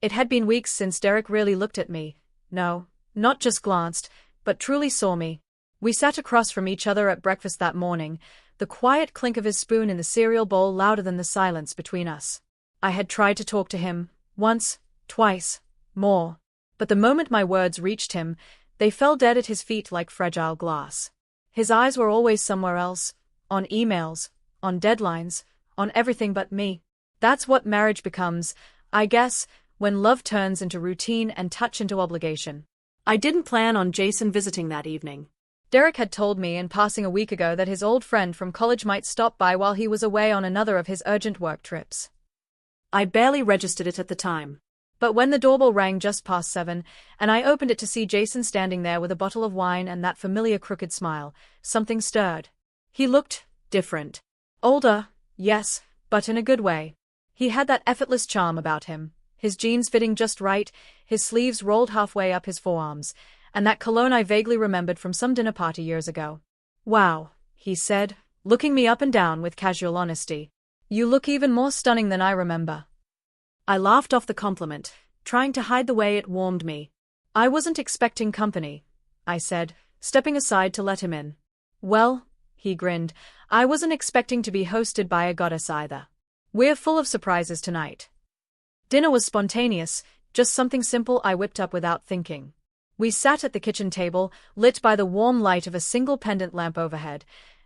It had been weeks since Derek really looked at me. No, not just glanced, but truly saw me. We sat across from each other at breakfast that morning, the quiet clink of his spoon in the cereal bowl louder than the silence between us. I had tried to talk to him, once, twice, more. But the moment my words reached him, they fell dead at his feet like fragile glass. His eyes were always somewhere else, on emails, on deadlines, on everything but me. That's what marriage becomes, I guess, when love turns into routine and touch into obligation. I didn't plan on Jason visiting that evening. Derek had told me in passing a week ago that his old friend from college might stop by while he was away on another of his urgent work trips. I barely registered it at the time. But when the doorbell rang just past 7, and I opened it to see Jason standing there with a bottle of wine and that familiar crooked smile, something stirred. He looked different. Older, yes, but in a good way. He had that effortless charm about him, his jeans fitting just right, his sleeves rolled halfway up his forearms, and that cologne I vaguely remembered from some dinner party years ago. "Wow," he said, looking me up and down with casual honesty. "You look even more stunning than I remember." I laughed off the compliment, trying to hide the way it warmed me. "I wasn't expecting company," I said, stepping aside to let him in. "Well," he grinned, "I wasn't expecting to be hosted by a goddess either. We're full of surprises tonight." Dinner was spontaneous, just something simple I whipped up without thinking. We sat at the kitchen table, lit by the warm light of a single pendant lamp overhead,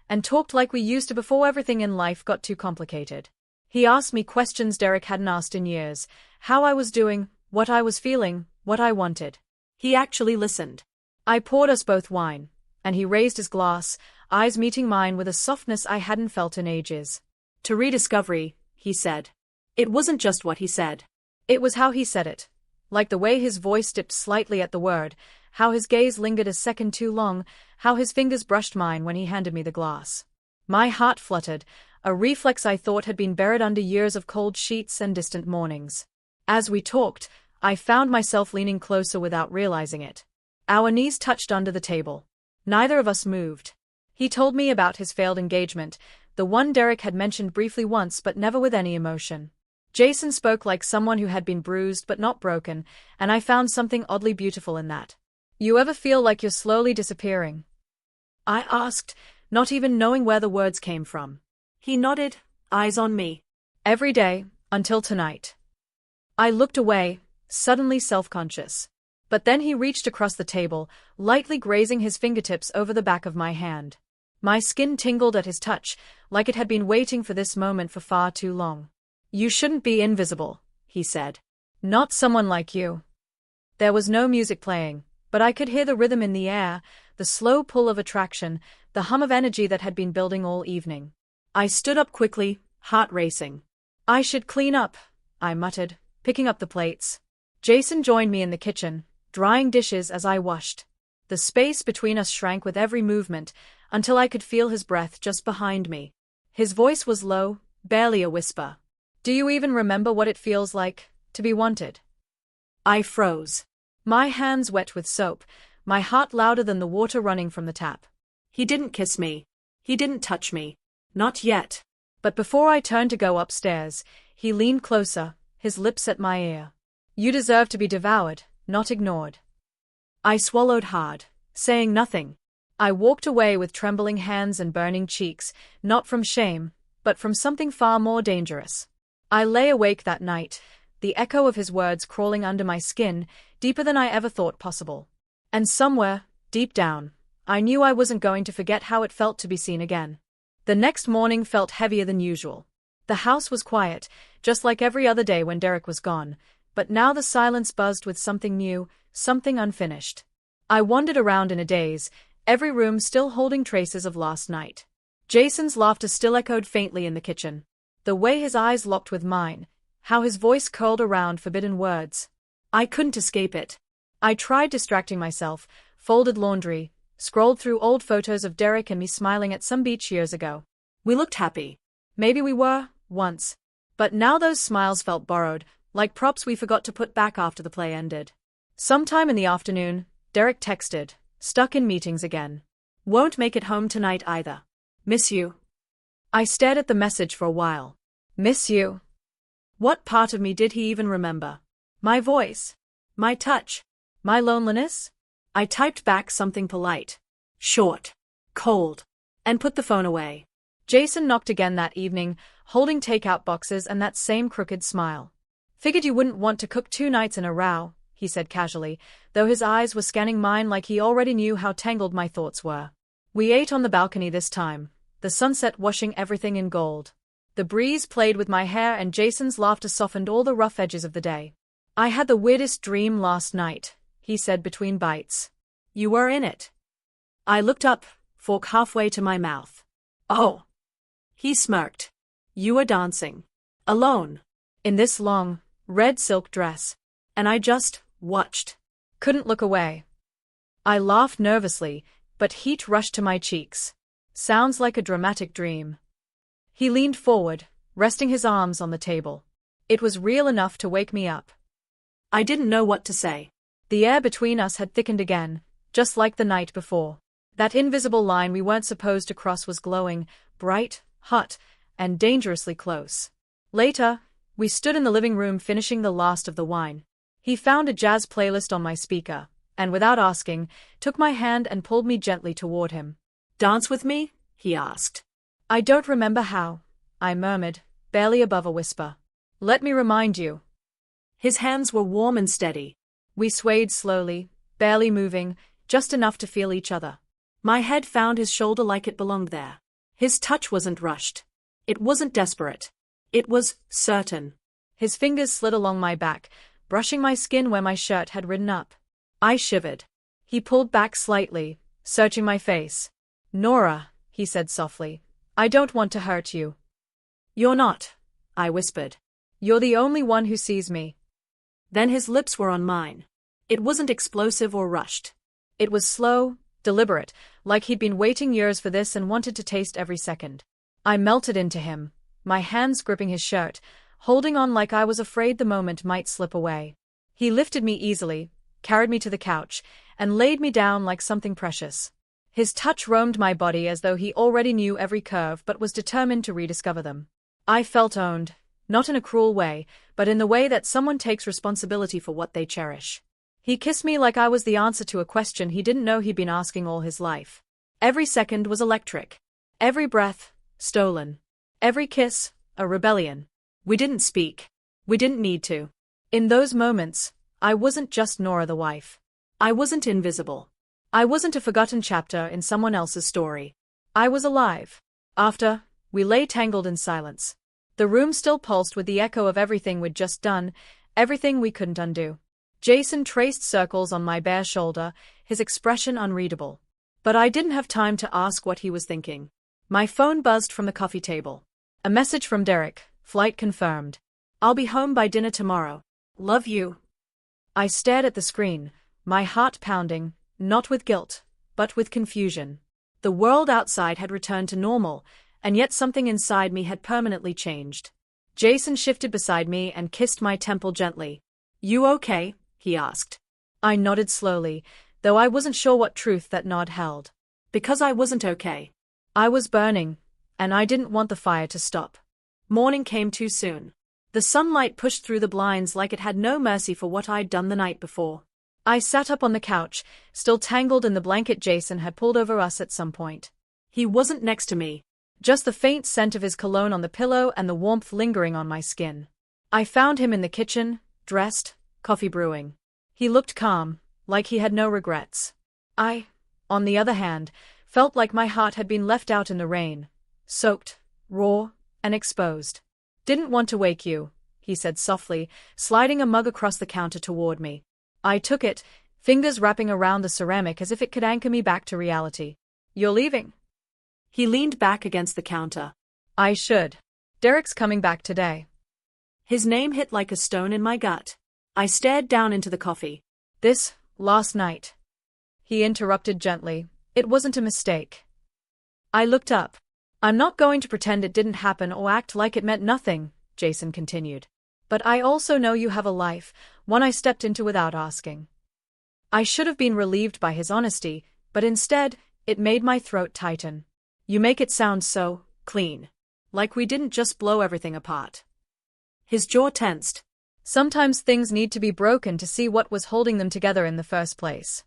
and talked like we used to before everything in life got too complicated. He asked me questions Derek hadn't asked in years, how I was doing, what I was feeling, what I wanted. He actually listened. I poured us both wine, and he raised his glass, eyes meeting mine with a softness I hadn't felt in ages. "To rediscovery," he said. It wasn't just what he said. It was how he said it. Like the way his voice dipped slightly at the word, how his gaze lingered a second too long, how his fingers brushed mine when he handed me the glass. My heart fluttered, a reflex I thought had been buried under years of cold sheets and distant mornings. As we talked, I found myself leaning closer without realizing it. Our knees touched under the table. Neither of us moved. He told me about his failed engagement, the one Derek had mentioned briefly once but never with any emotion. Jason spoke like someone who had been bruised but not broken, and I found something oddly beautiful in that. "You ever feel like you're slowly disappearing?" I asked, not even knowing where the words came from. He nodded, eyes on me. "Every day, until tonight." I looked away, suddenly self-conscious. But then he reached across the table, lightly grazing his fingertips over the back of my hand. My skin tingled at his touch, like it had been waiting for this moment for far too long. "You shouldn't be invisible," he said. "Not someone like you." There was no music playing, but I could hear the rhythm in the air, the slow pull of attraction, the hum of energy that had been building all evening. I stood up quickly, heart racing. "I should clean up," I muttered, picking up the plates. Jason joined me in the kitchen, drying dishes as I washed. The space between us shrank with every movement, until I could feel his breath just behind me. His voice was low, barely a whisper. "Do you even remember what it feels like to be wanted?" I froze. My hands wet with soap, my heart louder than the water running from the tap. He didn't kiss me. He didn't touch me. Not yet. But before I turned to go upstairs, he leaned closer, his lips at my ear. "You deserve to be devoured, not ignored." I swallowed hard, saying nothing. I walked away with trembling hands and burning cheeks, not from shame, but from something far more dangerous. I lay awake that night, the echo of his words crawling under my skin, deeper than I ever thought possible. And somewhere, deep down, I knew I wasn't going to forget how it felt to be seen again. The next morning felt heavier than usual. The house was quiet, just like every other day when Derek was gone, but now the silence buzzed with something new, something unfinished. I wandered around in a daze, every room still holding traces of last night. Jason's laughter still echoed faintly in the kitchen. The way his eyes locked with mine, how his voice curled around forbidden words. I couldn't escape it. I tried distracting myself, folded laundry, scrolled through old photos of Derek and me smiling at some beach years ago. We looked happy. Maybe we were, once. But now those smiles felt borrowed, like props we forgot to put back after the play ended. Sometime in the afternoon, Derek texted, "Stuck in meetings again. Won't make it home tonight either. Miss you." I stared at the message for a while. Miss you? What part of me did he even remember? My voice. My touch. My loneliness? I typed back something polite. Short. Cold. And put the phone away. Jason knocked again that evening, holding takeout boxes and that same crooked smile. Figured you wouldn't want to cook 2 nights in a row, he said casually, though his eyes were scanning mine like he already knew how tangled my thoughts were. We ate on the balcony this time, the sunset washing everything in gold. The breeze played with my hair and Jason's laughter softened all the rough edges of the day. I had the weirdest dream last night, he said between bites. You were in it. I looked up, fork halfway to my mouth. Oh. He smirked. You were dancing. Alone. In this long, red silk dress. And I just watched. Couldn't look away. I laughed nervously, but heat rushed to my cheeks. Sounds like a dramatic dream. He leaned forward, resting his arms on the table. It was real enough to wake me up. I didn't know what to say. The air between us had thickened again, just like the night before. That invisible line we weren't supposed to cross was glowing, bright, hot, and dangerously close. Later, we stood in the living room finishing the last of the wine. He found a jazz playlist on my speaker, and without asking, took my hand and pulled me gently toward him. Dance with me? He asked. I don't remember how, I murmured, barely above a whisper. Let me remind you. His hands were warm and steady. We swayed slowly, barely moving, just enough to feel each other. My head found his shoulder like it belonged there. His touch wasn't rushed. It wasn't desperate. It was certain. His fingers slid along my back, brushing my skin where my shirt had ridden up. I shivered. He pulled back slightly, searching my face. Nora, he said softly, I don't want to hurt you. You're not, I whispered. You're the only one who sees me. Then his lips were on mine. It wasn't explosive or rushed. It was slow, deliberate, like he'd been waiting years for this and wanted to taste every second. I melted into him, my hands gripping his shirt, holding on like I was afraid the moment might slip away. He lifted me easily, carried me to the couch, and laid me down like something precious. His touch roamed my body as though he already knew every curve but was determined to rediscover them. I felt owned, not in a cruel way, but in the way that someone takes responsibility for what they cherish. He kissed me like I was the answer to a question he didn't know he'd been asking all his life. Every second was electric. Every breath, stolen. Every kiss, a rebellion. We didn't speak. We didn't need to. In those moments, I wasn't just Nora the wife. I wasn't invisible. I wasn't a forgotten chapter in someone else's story. I was alive. After, we lay tangled in silence. The room still pulsed with the echo of everything we'd just done, everything we couldn't undo. Jason traced circles on my bare shoulder, his expression unreadable. But I didn't have time to ask what he was thinking. My phone buzzed from the coffee table. A message from Derek, flight confirmed. I'll be home by dinner tomorrow. Love you. I stared at the screen, my heart pounding, not with guilt, but with confusion. The world outside had returned to normal, and yet something inside me had permanently changed. Jason shifted beside me and kissed my temple gently. You okay? He asked. I nodded slowly, though I wasn't sure what truth that nod held. Because I wasn't okay. I was burning, and I didn't want the fire to stop. Morning came too soon. The sunlight pushed through the blinds like it had no mercy for what I'd done the night before. I sat up on the couch, still tangled in the blanket Jason had pulled over us at some point. He wasn't next to me. Just the faint scent of his cologne on the pillow and the warmth lingering on my skin. I found him in the kitchen, dressed, coffee brewing. He looked calm, like he had no regrets. I, on the other hand, felt like my heart had been left out in the rain, soaked, raw, and exposed. Didn't want to wake you, he said softly, sliding a mug across the counter toward me. I took it, fingers wrapping around the ceramic as if it could anchor me back to reality. You're leaving? He leaned back against the counter. I should. Derek's coming back today. His name hit like a stone in my gut. I stared down into the coffee. Last night. He interrupted gently. It wasn't a mistake. I looked up. I'm not going to pretend it didn't happen or act like it meant nothing, Jason continued. But I also know you have a life, one I stepped into without asking. I should have been relieved by his honesty, but instead, it made my throat tighten. You make it sound so clean. Like we didn't just blow everything apart. His jaw tensed. Sometimes things need to be broken to see what was holding them together in the first place.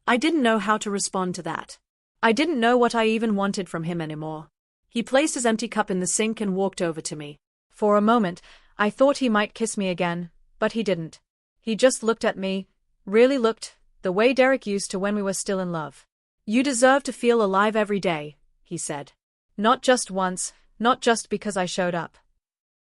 I didn't know how to respond to that. I didn't know what I even wanted from him anymore. He placed his empty cup in the sink and walked over to me. For a moment, I thought he might kiss me again, but he didn't. He just looked at me, really looked, the way Derek used to when we were still in love. You deserve to feel alive every day, he said. Not just once, not just because I showed up.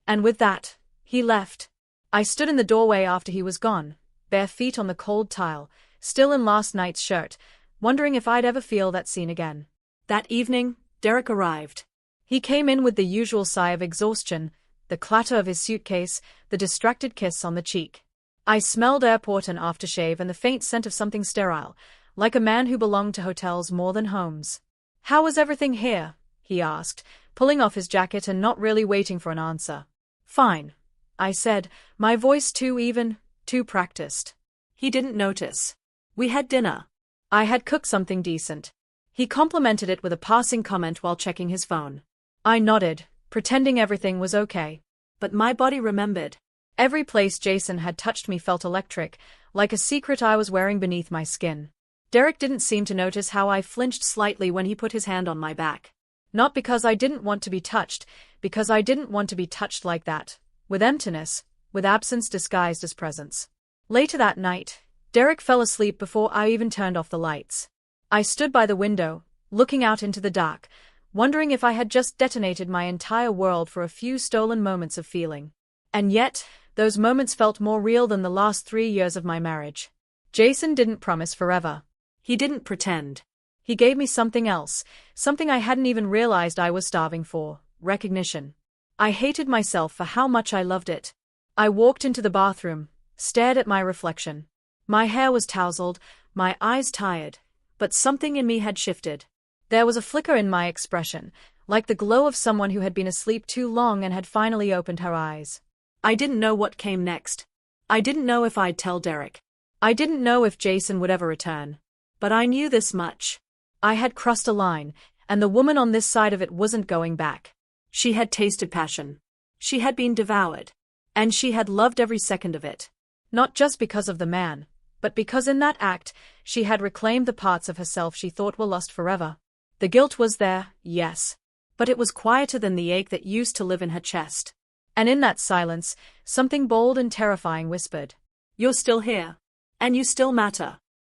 And with that, he left. I stood in the doorway after he was gone, bare feet on the cold tile, still in last night's shirt, wondering if I'd ever feel that scene again. That evening, Derek arrived. He came in with the usual sigh of exhaustion, the clatter of his suitcase, the distracted kiss on the cheek. I smelled airport and aftershave and the faint scent of something sterile, like a man who belonged to hotels more than homes. How was everything here? He asked, pulling off his jacket and not really waiting for an answer. Fine, I said, my voice too even, too practiced. He didn't notice. We had dinner. I had cooked something decent. He complimented it with a passing comment while checking his phone. I nodded, pretending everything was okay. But my body remembered. Every place Jason had touched me felt electric, like a secret I was wearing beneath my skin. Derek didn't seem to notice how I flinched slightly when he put his hand on my back. Not because I didn't want to be touched, because I didn't want to be touched like that, with emptiness, with absence disguised as presence. Later that night, Derek fell asleep before I even turned off the lights. I stood by the window, looking out into the dark, wondering if I had just detonated my entire world for a few stolen moments of feeling. And yet, those moments felt more real than the last 3 years of my marriage. Jason didn't promise forever. He didn't pretend. He gave me something else, something I hadn't even realized I was starving for, recognition. I hated myself for how much I loved it. I walked into the bathroom, stared at my reflection. My hair was tousled, my eyes tired, but something in me had shifted. There was a flicker in my expression, like the glow of someone who had been asleep too long and had finally opened her eyes. I didn't know what came next. I didn't know if I'd tell Derek. I didn't know if Jason would ever return. But I knew this much. I had crossed a line, and the woman on this side of it wasn't going back. She had tasted passion. She had been devoured. And she had loved every second of it. Not just because of the man, but because in that act, she had reclaimed the parts of herself she thought were lost forever. The guilt was there, yes. But it was quieter than the ache that used to live in her chest. And in that silence, something bold and terrifying whispered. You're still here. And you still matter.